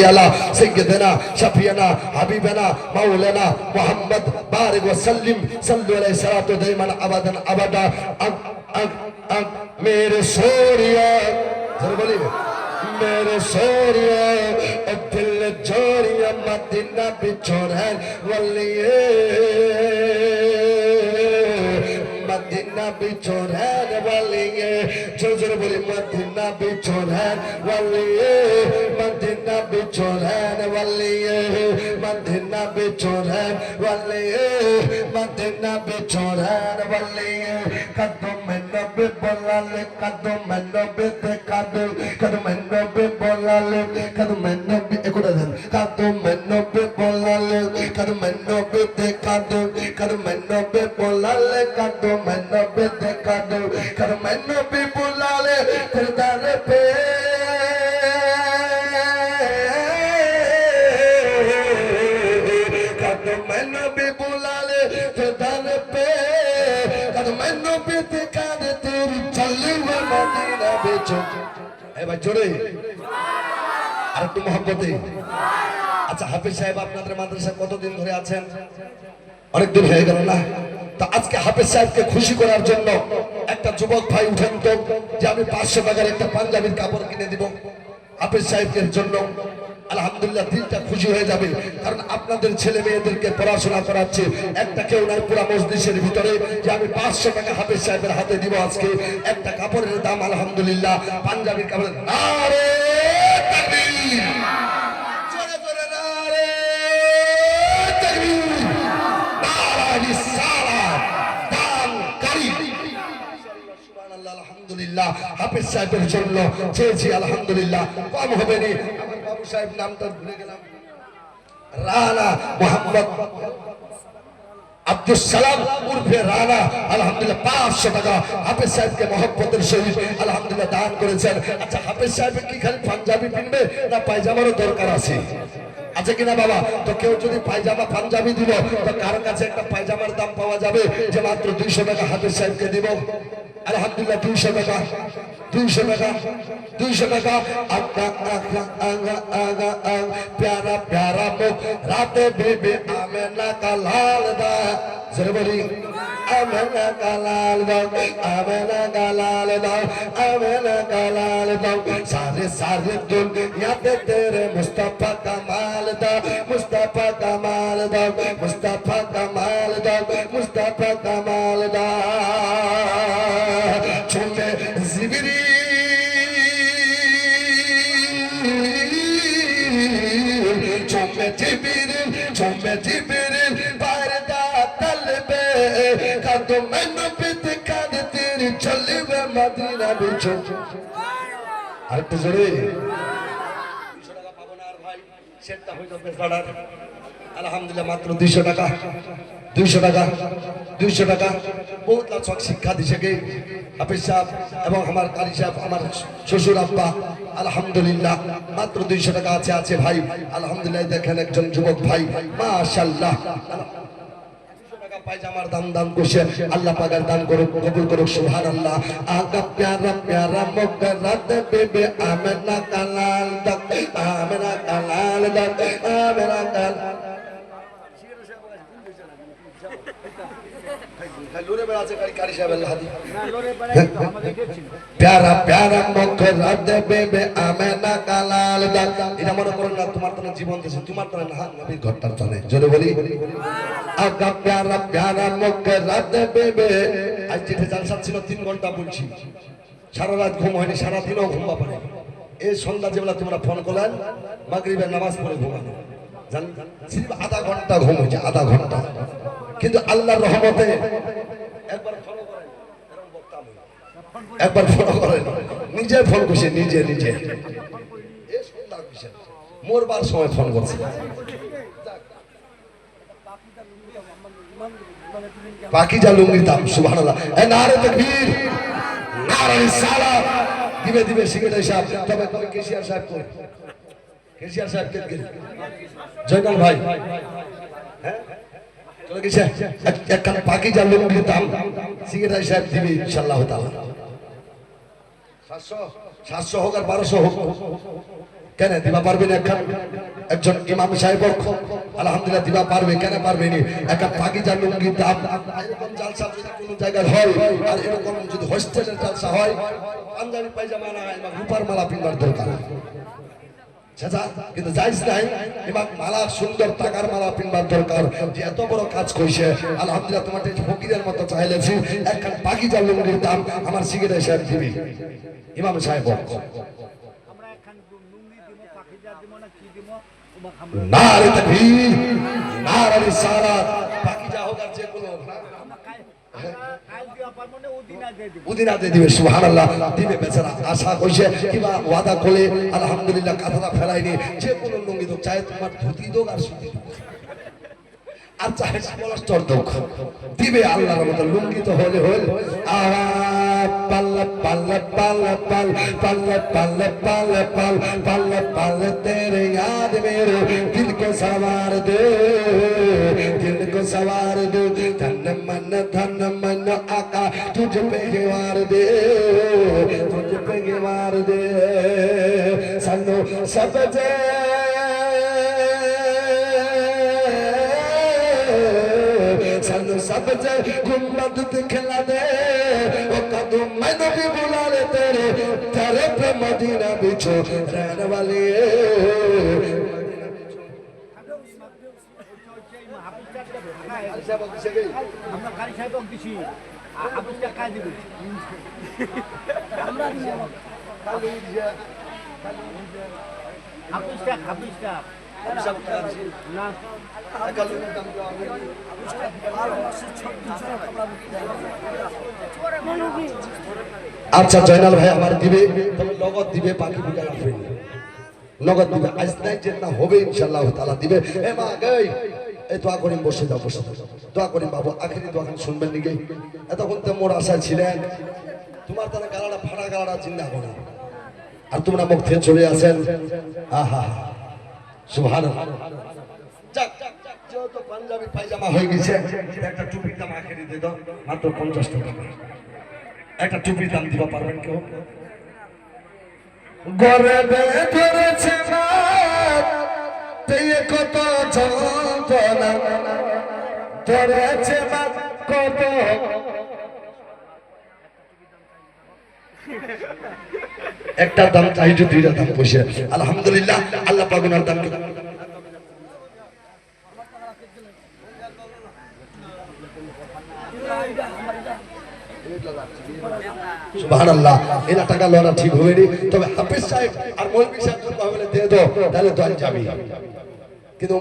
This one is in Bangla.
আলা সাইয়্যিদিনা শাফিয়ানা হাবিবানা মাওলানা মুহাম্মদ বারিক ওয়া সাল্লিম সাল্লু আলাইহি সালাতু দাইমান আবাদান আবাদা मेरे सोरिया जरा बोलिए मेरे सोरिया दिल जोरिया मदीना बिछोर है वलिए मदीना बिछोर है वलिए जोर जोर बोलिए मदीना बिछोर है वलिए मदीना बिछोर है वलिए मदीना बिछोर है वलिए मदीना बिछोर है वलिए कदम में नबी बोलाले कदम में नबी ते कदम में नबी बोलाले कदम में नबी एकोटा देन कदम में नबी बोलाले कदम में नबी ते कदम में नबी बोलाले कदम में नबी ते कदम में नबी बोलाले दरदार पे कदम में नबी बोलाले दरदार पे कदम में नबी ते ভাই জোরে আর একটু মহব্বতে। আচ্ছা হাফিজ সাহেব আপনাদের মাদ্রাসায় কতদিন ধরে আছেন? অনেকদিন হয়ে গেল না? তা আজকে হাফিজ সাহেবকে খুশি করার জন্য একটা যুবক ভাই উঠেন তো যে আমি 500 টাকার একটা পাঞ্জাবির কাপড় কিনে দিব হাফিজ সাহেবের জন্য। আলহামদুলিল্লাহ দিলটা খুশি হয়ে যাবে, কারণ আপনাদের ছেলে মেয়েদেরকে পড়াশোনা করাচ্ছে। একটা কেউ নাই পুরা মসজিদের ভিতরে যে আমি 500 টাকা হাফিজ সাহেবের হাতে দিব আজকে। একটা কাপড়ের দাম আলহামদুলিল্লাহ পাঞ্জাবির কাপড়ের নারে তাকবীর, জোরে জোরে নারে তাকবীর, নারে রিসালাত দান করি সুবহানাল্লাহ। আলহামদুলিল্লাহ হাফিজ সাহেবের জন্য চেয়েছি আলহামদুলিল্লাহ, কম হবে না। আমার বাবু সাহেব নামটা ভুলে গেলাম, রানা মোহাম্মদ আব্দুল সালাম উর্ফে রানা আলহামদুলিল্লাহ 500 টাকা হাফিজ সাহেবকে মহব্বতের সহিত আলহামদুলিল্লাহ দান করেছেন। আচ্ছা হাফিজ সাহেব কি খালি পাঞ্জাবি কিনবে না পায়জামারও দরকার আছে? আছে কিনা বাবা? তো কেউ যদি পায়জামা পাঞ্জাবি দিব তো কার কাছে একটা পায়জামার দাম পাওয়া যাবে যে মাত্র 200 টাকা হাফিজ সাহেবকে দিব? আলহামদুলিল্লাহ 200 টাকা 200 টাকা 200 টাকা। प्यारा प्यारा मुख राते बेबे आमेना का लाल दा जरा बोली आमेना का लाल दा आमेना का लाल दा आमेना का लाल दा सारे सारे दुनिया पे तेरे मुस्तफा का माल दा मुस्तफा का माल दा मुस्तफा का माल दा मुस्तफा का माल दा चुमे जिबरी चुमे जिबरील बारदा तलबे कदम में नबी ते कादे तेरी चली वे मदीना बिचो। আর তো জোরে 200 টাকা পাবো না আর ভাই, সেটটা হয়ে যাবে কাড়ার। আলহামদুলিল্লাহ মাত্র 200 টাকা 200 টাকা 200 টাকা। বহুত লাখ শিক্ষা দিছে গে হাফিজ সাহেব এবং আমার কারি সাহেব আমার শ্বশুর আব্বা। আলহামদুলিল্লাহ মাত্র 200 টাকা আছে ভাই। আলহামদুলিল্লাহ দেখেন একজন যুবক ভাই মাশাআল্লাহ 200 টাকা পায়জামার দান করছে। আল্লাহ পাকের দান করুক, কবুল করুক সুবহানাল্লাহ। আগা প্যারা প্যারা মুকরাত বেবে আমেনা কালাল দাক আমেনা কালাল দাক আমেনা কাল प्यारा प्यारा मुख रात बेबे आमेना का लाल दाग। এটা মনে করো না তোমার তো জীবন দিয়েছে, তোমার তো না নবীর ঘরটার চলে। জোরে বলি আগা প্যারা প্যারা মুখ রাত বেবে। আজ যেটা জালসা ছিল 3 ঘন্টা বলছি, সারা রাত ঘুম হয়নি, সারা দিনও ঘুমবা পারে। এই সন্ধ্যা যেবেলা তোমরা ফোন করলেন মাগরিবের নামাজ পড়ে ঘুমানো, জানেন সির্ফ আধা ঘন্টা ঘুম হয়েছে, আধা ঘন্টা। কিন্তু আল্লাহর রহমতে একবার ফলো করেন, এরকম বক্তা আমি একবার ফলো করেন, নিজে ফোন করছে, নিজে নিজে এই সন্ধ্যা কিসের মরবার সময় ফোন করছে। পাকিজা লুঙ্গির দাম সুবহানাল্লাহ। এ নারে তাকবীর নারে রিসালাত। দিবে দিবে সেক্রেটারি সাহেব, তবে কই কেশিয়ার সাহেব কই? কেশিয়ার সাহেব কে? জয়নাল ভাই হ্যাঁ চলে গেছে। একখান পাকিজা লুঙ্গির দাম সেক্রেটারি সাহেব দিবে ইনশাআল্লাহ তাআলা। 700 হোক আর 1200 হোক, কেন দিবা পারবে না? একজন ইমাম সাহেব আলহামদুলিল্লাহ দিবা পারবে, কেন পারবে না? একটা পাকিজা লুঙ্গির দাম এরকম জালসা যদি কোনো জায়গায় হয়, আর এরকম যদি হোস্টেলের জালসা হয়, পাঞ্জাবি পায়জামা না এবং রূপার মালা পিনবার দরকার। কিন্তু যাইস নাই, এবার মালা সুন্দর টাকার মালা পিনবার দরকার। যে এত বড় কাজ কইছে আলহামদুলিল্লাহ, তোমার ফকিরের মতো চাইলেছি একখান পাকিজা লুঙ্গির দাম আমার সিগারেট সাহেব দিবি। ইমাম সাহেব নারে তাকবীর, নারে রিসালাত, পাকিজা হোক আর যে কোনো উদিনা দিয়ে দিবে। সুবহানাল্লাহ, দিবে বেচারা। আশা কইছে কিবা ওয়াদা করে আলহামদুলিল্লাহ কথাটা ফেলাইনি। যে কোনো লুঙ্গি তো চাই তোমার ধুতি দোক আর সুতি দোক আর চাহে পলাস্টার দোক, দিবে আল্লাহর মতো। লুঙ্গি তো হলে হল। পাল্লা পাল্লা পাল্লা পাল পাল্লা পাল্লা পাল্লা পাল পাল্লা পাল্লা तेरे याद मेरे दिल को सवार दे, दिल को सवार दे। धन मन आका तुझ पे वार दे, तुझ पे वार दे। सनो सब जे सनु सब जे गुम्बद दिखला दे, ओ कदम मैंने भी बुला ले तेरे तेरे पे मदीना बिछो रहने वाली। আমরা কারি সাহেব দিছি হাফিজটা কাজ দিবি আমরা হাফিজটা না আচ্ছা জয়নাল ভাই আমার দিবে, তবে নগদ দিবে, বাকি বিকাল আসবে নগদ দিবে। আজ নাই যে না হবে ইনশাআল্লাহ তাআলা দিবে। এ মা গই এই দোয়া করিম, বসে যাও বসে যাও, দোয়া করিম বাবু। আখেরি দোয়া শুনবেন নাকি? এতক্ষণ তো মোর আশায় ছিলেন, তোমার তারা গালাটা ফাটা গালাটা চিন্তা করো, আর তোমরা মুখ থেকে চলে আসেন। আহা সুবহানাল্লাহ। যাক যেহেতু পাঞ্জাবি পায়জামা হয়ে গেছে, একটা টুপির দাম আখেরি দিয়ে দাও মাত্র 50 টাকা। একটা টুপির দাম দিবা পারবেন কেউ? গরবে ধরেছে মা কত যন্ত্রণা ধরেছে মা কত। একটা দাম চাই, দুইটা দাম পয়সা আলহামদুলিল্লাহ আল্লাহ পাক ওনার দাম সুবহানাল্লাহ। এরা টাকা লড়া ঠিক হবে নি, তবে হাফেজ সাহেব আর মৌলভী সাহেব যদি দিয়ে দাও তাহলে তো আমি যাবি, কিন্তু